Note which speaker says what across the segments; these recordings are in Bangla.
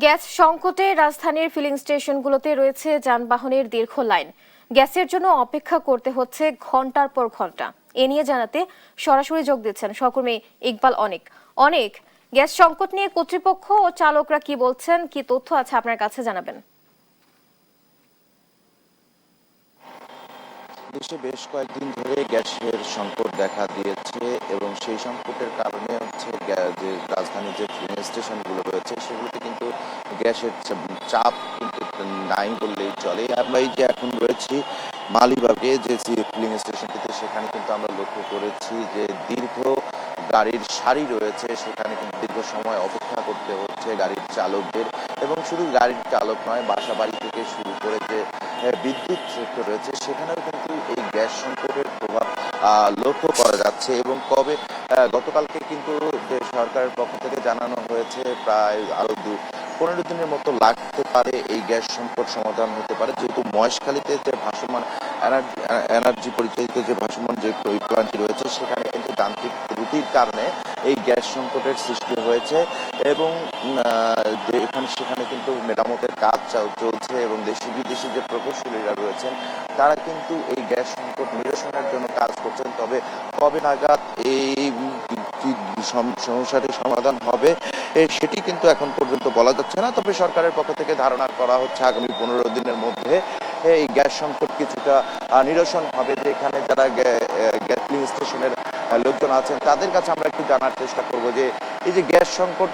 Speaker 1: গ্যাস সংকটে রাজধানীর ফিলিং স্টেশনগুলোতে রয়েছে যানবাহনের দীর্ঘ লাইন। গ্যাসের জন্য অপেক্ষা করতে হচ্ছে ঘন্টার পর ঘন্টা। এ নিয়ে জানাতে সরাসরি যোগ দিচ্ছেন সহকর্মী ইকবাল অনেক। অনেক, গ্যাস সংকট নিয়ে কর্তৃপক্ষ ও চালকরা কি বলছেন, কি তথ্য আছে আপনার কাছে জানাবেন।
Speaker 2: দেশে বেশ কয়েকদিন ধরে গ্যাসের সংকট দেখা দিয়েছে এবং সেই সংকটের কারণে হচ্ছে যে রাজধানীর যে ফিলিং স্টেশনগুলো রয়েছে সেগুলোতে কিন্তু গ্যাসের চাপ কিন্তু নাই বললেই চলে। আমরা এই যে এখন রয়েছি মালিবাগে যে ফিলিং স্টেশনটিতে, সেখানে কিন্তু আমরা লক্ষ্য করেছি যে দীর্ঘ গাড়ির সারি রয়েছে, সেখানে কিন্তু দীর্ঘ সময় অপেক্ষা করতে হচ্ছে গাড়ির চালকদের। এবং শুধু গাড়ির চালক নয়, বাসা বাড়ি থেকে শুরু করে যে বিদ্যুৎ সেক্টর রয়েছে সেখানেও কিন্তু এই গ্যাস সংকটের প্রভাব লক্ষ্য করা যাচ্ছে। এবং গতকালকে কিন্তু যে সরকারের পক্ষ থেকে জানানো হয়েছে প্রায় আরো 15 দিনের মতো লাগতে পারে এই গ্যাস সংকট সমাধান হতে পারে, যেহেতু মহেশখালীতে যে ভাসমান এনার্জি পরিচালিত যে ভাসমান যে প্ল্যান্টটি রয়েছে সেখানে কিন্তু যান্ত্রিক ত্রুটির কারণে এই গ্যাস সংকটের সৃষ্টি হয়েছে। এবং সেখানে কিন্তু মেরামতের কাজ চলছে এবং দেশি বিদেশি যে প্রকৌশলীরা রয়েছেন তারা কিন্তু এই গ্যাস সংকট নিরসনের জন্য কাজ করছেন। তবে কবে নাগাদ এই সমস্যাটির সমাধান হবে সেটি কিন্তু এখন পর্যন্ত বলা যাচ্ছে না। তবে সরকারের পক্ষ থেকে ধারণা করা হচ্ছে আগামী 15 দিনের মধ্যে এই গ্যাস সংকট কিছুটা নিরসন হবে। যে এখানে যারা গ্যাস ফিলিং স্টেশনের লোকজন আছেন তাদের কাছে আমরা একটু জানার চেষ্টা করব যে এই যে গ্যাস সংকট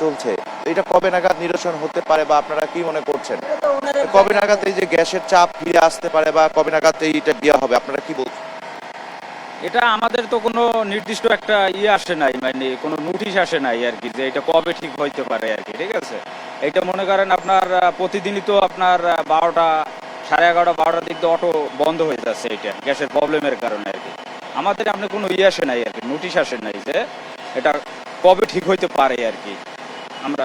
Speaker 2: চলছে এটা কবে নাগাদ নিরসন হতে পারে, বা আপনারা কি মনে করছেন কবে নাগাদ এই যে গ্যাসের চাপ ফিরে আসতে পারে, বা কবে নাগাদ এইটা দেওয়া হবে, আপনারা কি বলছেন?
Speaker 3: এটা আমাদের তো কোনো নির্দিষ্ট একটা আসে নাই, মানে কোনো নোটিশ আসে নাই আর কি, যে এটা কবে ঠিক হইতে পারে আর কি। ঠিক আছে, এটা মনে করেন আপনার প্রতিদিনই তো আপনার 12টা, 11:30, 12টার দিক দিয়ে অটো বন্ধ হয়ে যাচ্ছে এটা গ্যাসের প্রবলেমের কারণে আর কি। আমাদের আপনি কোনো আসে নাই আর কি, নোটিশ আসে নাই যে এটা কবে ঠিক হইতে পারে আর কি। আমরা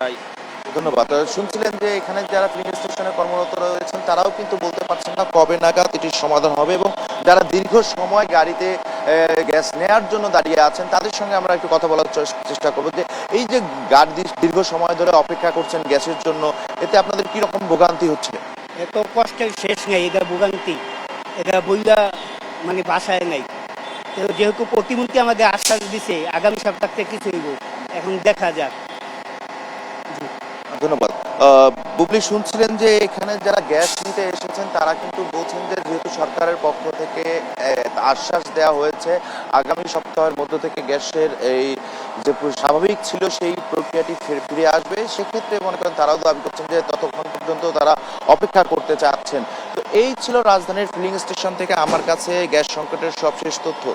Speaker 2: ধন্যবাদ। শুনছিলেন যে এখানে যারা ফিলিং স্টেশনে কর্মরত রয়েছেন তারাও কিন্তু বলতে পারছেন না কবে নাগাদ এটির সমাধান হবে, এবং যারা দীর্ঘ সময় গাড়িতে গ্যাস নেয়ার জন্য দাঁড়িয়ে আছেন তাদের সঙ্গে আমরা একটু কথা বলার চেষ্টা করবো যে এই যে গাড়ি দীর্ঘ সময় ধরে অপেক্ষা করছেন গ্যাসের জন্য, এতে আপনাদের কি রকম ভোগান্তি হচ্ছে?
Speaker 4: এত কষ্টের শেষ নেই, এটা ভোগান্তি, এটা বইলা মানে বাসায় নেই। যেহেতু প্রতিমন্ত্রী আমাদের আশ্বাস দিছে আগামী সপ্তাহ থেকে কিছু হইব, এখন দেখা যাক।
Speaker 2: ধন্যবাদ। বুবলি, শুনছিলেন যে এখানে যারা গ্যাস নিতে এসেছেন তারা কিন্তু বলছেন যে যেহেতু সরকারের পক্ষ থেকে আশ্বাস দেওয়া হয়েছে আগামী সপ্তাহের মধ্য থেকে গ্যাসের এই যে স্বাভাবিক ছিল সেই প্রক্রিয়াটি ফিরে আসবে, সেক্ষেত্রে মনে করেন তারাও দাবি করছেন যে ততক্ষণ পর্যন্ত তারা অপেক্ষা করতে চাচ্ছেন। তো এই ছিল রাজধানীর ফিলিং স্টেশন থেকে আমার কাছে গ্যাস সংকটের সবশেষ তথ্য।